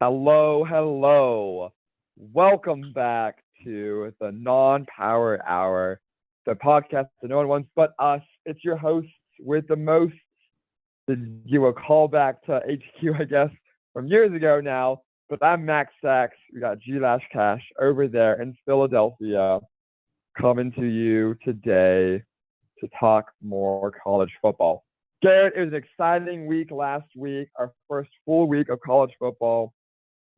Hello, hello. Welcome back to the Non-Power Hour, the podcast that no one wants but us. It's your hosts with the most to do a callback to HQ, I guess, from years ago now. But I'm Max Sachs. We got G Lash Cash over there in Philadelphia coming to you today to talk more college football. Garrett, it was an exciting week last week, our first full week of college football.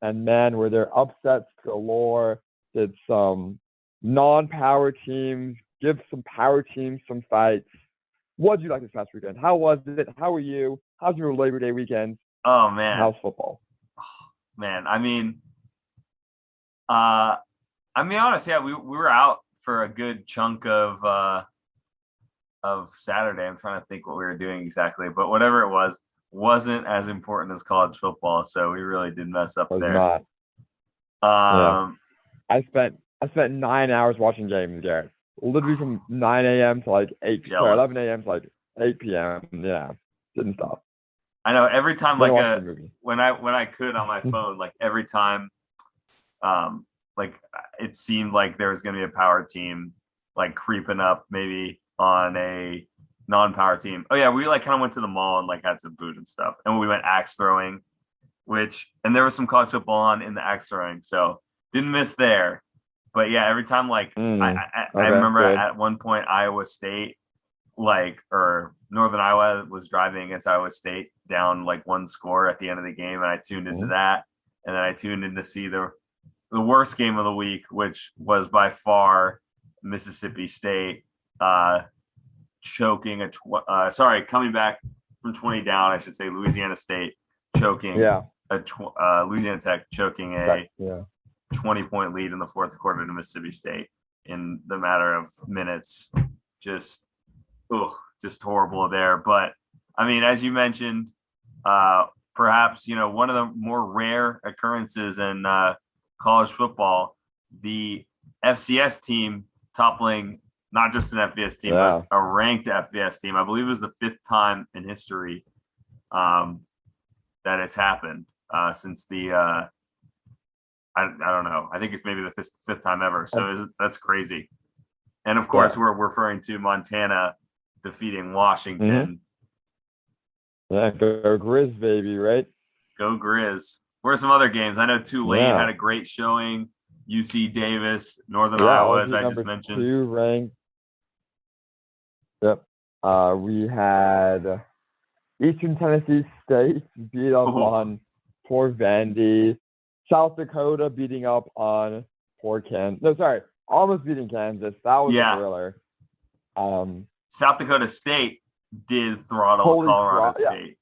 And man, were there upsets galore. Did some non-power teams give some power teams some fights? What did you like this past weekend? How was it? How were you? How's your Labor Day weekend? Oh And man, how's football? man. Uh, I'm being honest. Yeah, we were out for a good chunk of Saturday. I'm trying to think what we were doing exactly, but whatever it was, wasn't as important as college football. So we really did mess up Was there. not. Yeah. Um, I spent 9 hours watching games, Garrett. Literally from 9 a.m. to like eight sorry, 11 Jealous. a.m. to like 8 p.m. Yeah. Didn't stop. I know every time Then like watched a the movie. when I could on my phone, like every time um like it seemed like there was gonna be a power team like creeping up maybe on a non-power team. Oh yeah, we like kind of went to the mall and like had some food and stuff. And we went axe throwing, which and there was some college football on in the axe throwing, so didn't miss there. But yeah, every time like I Mm. I, I Okay, remember good. at one point Iowa State like or Northern Iowa was driving against Iowa State down like one score at the end of the game, and I tuned into Mm. that, and then I tuned in to see the worst game of the week, which was by far Mississippi State uh, choking coming back from 20 down, I should say Louisiana State choking Yeah. Louisiana Tech choking a Yeah. 20-point lead in the fourth quarter to Mississippi State in the matter of minutes. Just ugh, just horrible there. But I mean, as you mentioned, uh, perhaps one of the more rare occurrences in college football, the FCS team toppling not just an FBS team but Yeah. a ranked FBS team. I believe it was the fifth time in history um, that it's happened since the I don't know. I think it's maybe the fifth time ever. So that's crazy. And of course, Yeah. we're referring to Montana defeating Mm-hmm. Washington. Yeah. Go Grizz, baby, right? Go Grizz. Where are some other games? I know Tulane had Yeah. a great showing. UC Davis, Northern Yeah. Iowa, as LSU I just number mentioned. two ranked. Yep. We had Eastern Tennessee State beat up Oh, on poor Vandy. South Dakota beating up on poor Kansas. No, sorry, almost beating Kansas. That was a yeah. thriller. Um, South Dakota State did throttle Holy Colorado Cross. Yeah, State.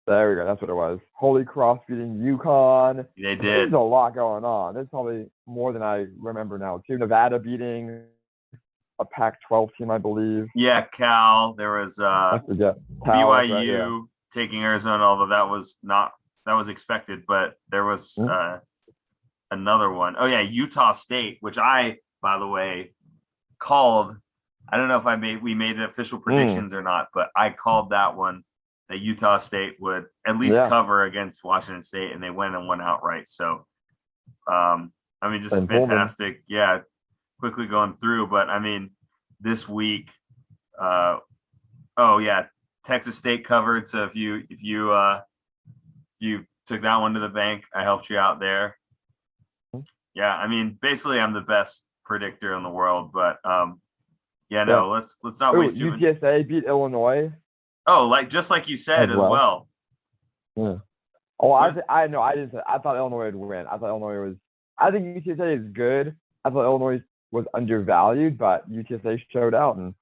there we go. That's what it was. Holy Cross beating UConn. They There's did. a lot going on. There's probably more than I remember now. Too. Nevada beating a Pac-12 team, I believe. Yeah, Cal. There was I forget. Cal. That's right. Yeah. BYU taking Arizona, although that was expected, but there was Mm-hmm. another one. Oh yeah, Utah State, which I, by the way, called. I don't know if we made official Mm. predictions or not, but I called that one that Utah State would at least Yeah. cover against Washington State, and they went and won outright. So, I mean, just And Pullman. fantastic. Yeah, quickly going through, but I mean, this week, uh, oh yeah, Texas State covered. So if you took that one to the bank, I helped you out there. Yeah, I mean, basically, I'm the best predictor in the world, but yeah, Yeah. no, let's not Oh, waste too much. UTSA beat Illinois Oh, like just like you as said as well. well. Yeah. Oh, What is I know. I didn't say. I thought Illinois would win. I thought Illinois was. I think UTSA is good. I thought Illinois was undervalued, but UTSA showed out and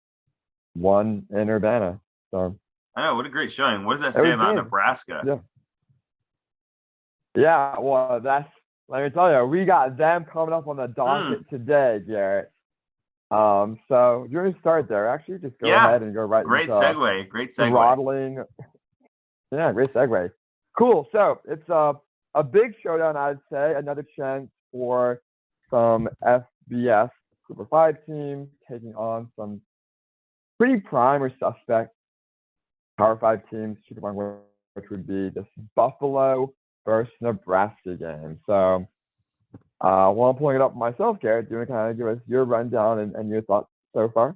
won in Urbana. So I know, what a great showing. What does that it say was about game. Nebraska? Yeah. Yeah. Well, that's. Let me tell you, we got them coming up on the Mm, docket today, Garrett. So you're gonna start there. Actually, just go yeah, ahead and go right great into segue. Great segue. throttling. Yeah, great segue. Cool. So it's a big showdown, I'd say. Another chance for some FBS Group of Five teams taking on some pretty prime or suspect Power Five teams, which would be this Buffalo versus Nebraska game. So while I'm pulling it up myself, Garrett, do you want to kind of give us your rundown and your thoughts so far?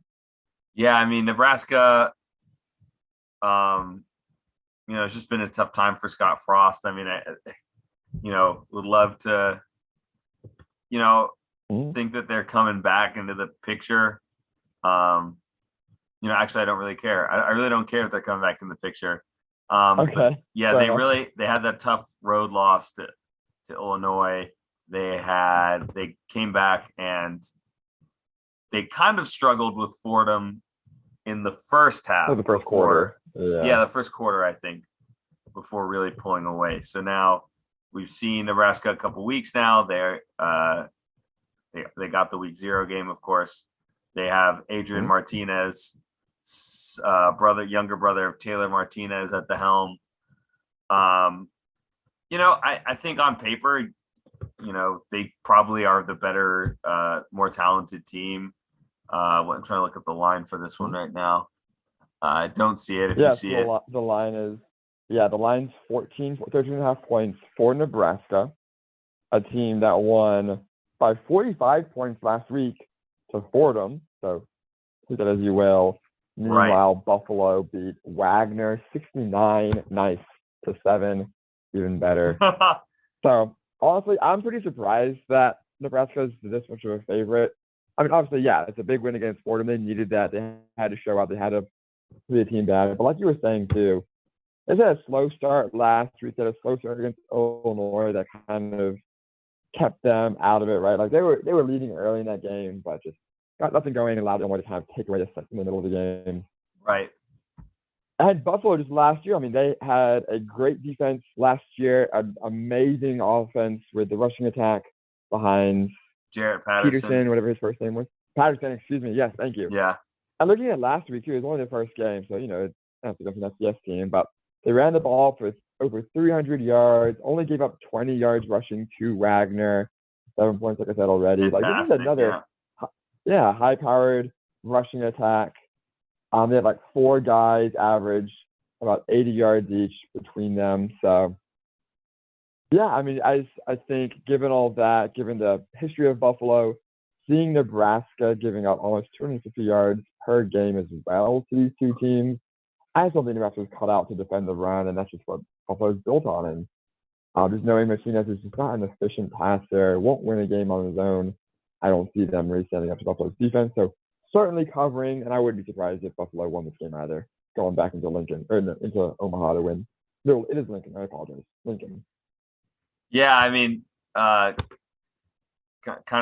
Yeah, I mean Nebraska. It's just been a tough time for Scott Frost. I mean, would love to, Mhm. think that they're coming back into the picture. Um, actually, I don't really care. I really don't care if they're coming back in the picture. But Okay, yeah, fair enough. they had that tough road loss to Illinois. They came back and they kind of struggled with Fordham in the first For half the first quarter. before, Yeah. yeah, the first quarter, I think, before really pulling away. So now we've seen Nebraska a couple weeks now. They got the week 0 game, of course. They have Adrian Mhm. Martinez, younger brother of Taylor Martinez at the helm. I think on paper, they probably are the better, more talented team. I'm trying to look up the line for this one Mhm. right now. I don't see it. If you Yeah, see it, so the line is, yeah, the line's 13 and a half points for Nebraska, a team that won by 45 points last week to Fordham. So take that as you will. right. Meanwhile, Buffalo beat Wagner 69 nice to 7, even better. So honestly, I'm pretty surprised that Nebraska is this much of a favorite. I mean, obviously, yeah, it's a big win against Fordham. They needed that. They had to show out. They had to play the team bad. But like you were saying too, they had a slow start last week. They had a slow start against Illinois that kind of kept them out of it, right? Like they were leading early in that game, but just got nothing going and allowed Illinois to kind of take away the set in the middle of the game. Right. And Buffalo just last year, I mean, they had a great defense last year, an amazing offense with the rushing attack behind Jarrett Patterson. Peterson, whatever his first name was. Patterson, excuse me. Yes, thank you. Yeah. And looking at last week, too, it was only their first game, so, it's not an FCS team, but they ran the ball for over 300 yards, only gave up 20 yards rushing to Wagner, 7 points, like I said already. Like, this is Fantastic. another, Yeah. yeah, high-powered rushing attack. They had like 4 guys average about 80 yards each between them. So, yeah, I mean, I think given all that, given the history of Buffalo, seeing Nebraska giving up almost 250 yards per game as well to these two teams, I just don't think Nebraska's cut out to defend the run, and that's just what Buffalo's built on. And just knowing Martinez is just not an efficient passer, won't win a game on his own. I don't see them really standing up to Buffalo's defense. So certainly covering, and I wouldn't be surprised if Buffalo won this game either, going back into Lincoln or no, into Omaha to win. No, it is Lincoln. I apologize, Lincoln. Yeah. I mean, kind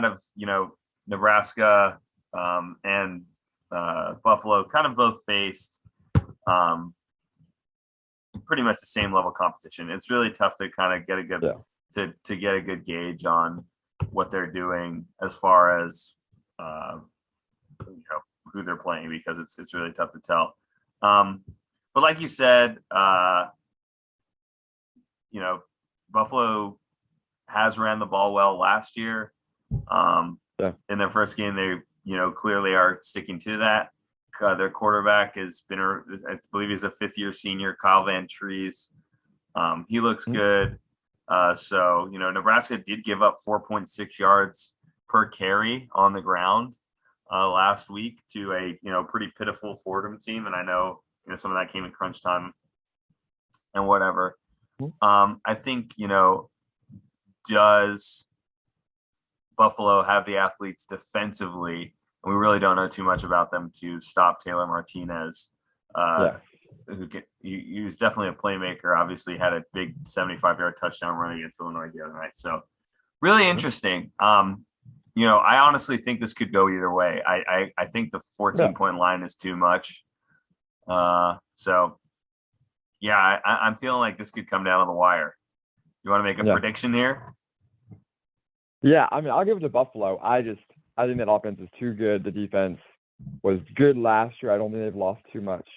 of, Nebraska, and Buffalo kind of both faced, um, pretty much the same level competition. It's really tough to kind of get a good, Yeah. to get a good gauge on what they're doing as far as, who they're playing, because it's really tough to tell. But like you said, Buffalo has ran the ball well last year. Yeah. In their first game, they clearly are sticking to that. Their quarterback has been, I believe, he's a 5th-year senior, Kyle Van Trees. He looks good. So Nebraska did give up 4.6 yards per carry on the ground last week to a pretty pitiful Fordham team, and I know some of that came in crunch time and whatever. I think does Buffalo have the athletes defensively? And we really don't know too much about them to stop Taylor Martinez, Yeah. he was definitely a playmaker. Obviously, had a big 75-yard touchdown run against Illinois the other night. So really interesting. I honestly think this could go either way. I think the 14-point line is too much. So yeah, I'm feeling like this could come down to the wire. You want to make a prediction here? Yeah, I mean, I'll give it to Buffalo. I think that offense is too good. The defense was good last year. I don't think they've lost too much.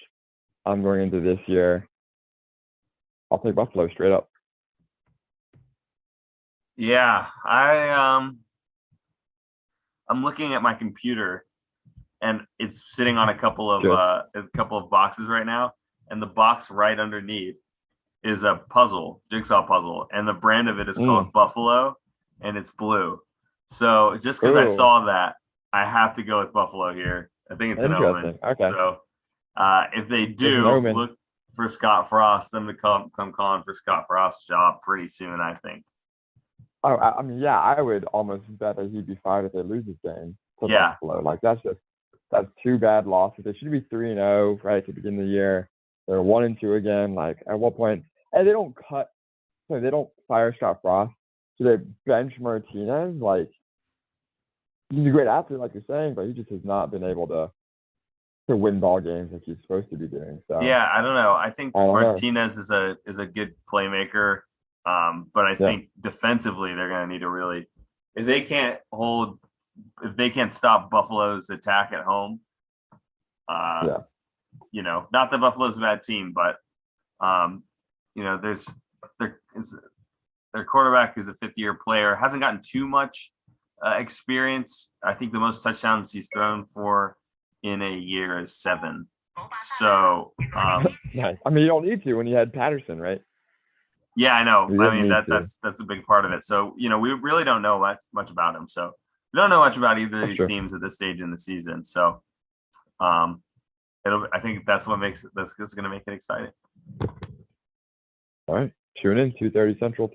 I'm going into this year. I'll take Buffalo straight up. Yeah, I'm looking at my computer, and it's sitting on a couple of boxes right now, and the box right underneath is a jigsaw puzzle, and the brand of it is called Buffalo, and it's blue. So just because I saw that, I have to go with Buffalo here. I think it's an omen. Okay. So if they do, look for Scott Frost, them to come calling for Scott Frost's job pretty soon, I think. Oh, I mean, yeah, I would almost bet that he'd be fired if they lose this game to Buffalo. Like that's two bad losses. They should be 3-0 right at the beginning of the year. They're 1-2 again. Like at what point? And they don't fire Scott Frost. So they bench Martinez. Like he's a great athlete, like you're saying, but he just has not been able to win ball games like he's supposed to be doing. So yeah, I don't know. I think Martinez is a good playmaker, but I think defensively they're going to need to really, if they can't stop Buffalo's attack at home. You know, not that Buffalo's a bad team, but you know, their quarterback is a fifth-year player, hasn't gotten too much experience. I think the most touchdowns he's thrown for in a year is 7. So nice. I mean, you don't need to when you had Patterson, right? Yeah, I know. I mean, that's a big part of it. So, you know, we really don't know much about him. So we don't know much about either of these teams at this stage in the season. So I think that's going to make it exciting. All right. Tune in 2:30 Central.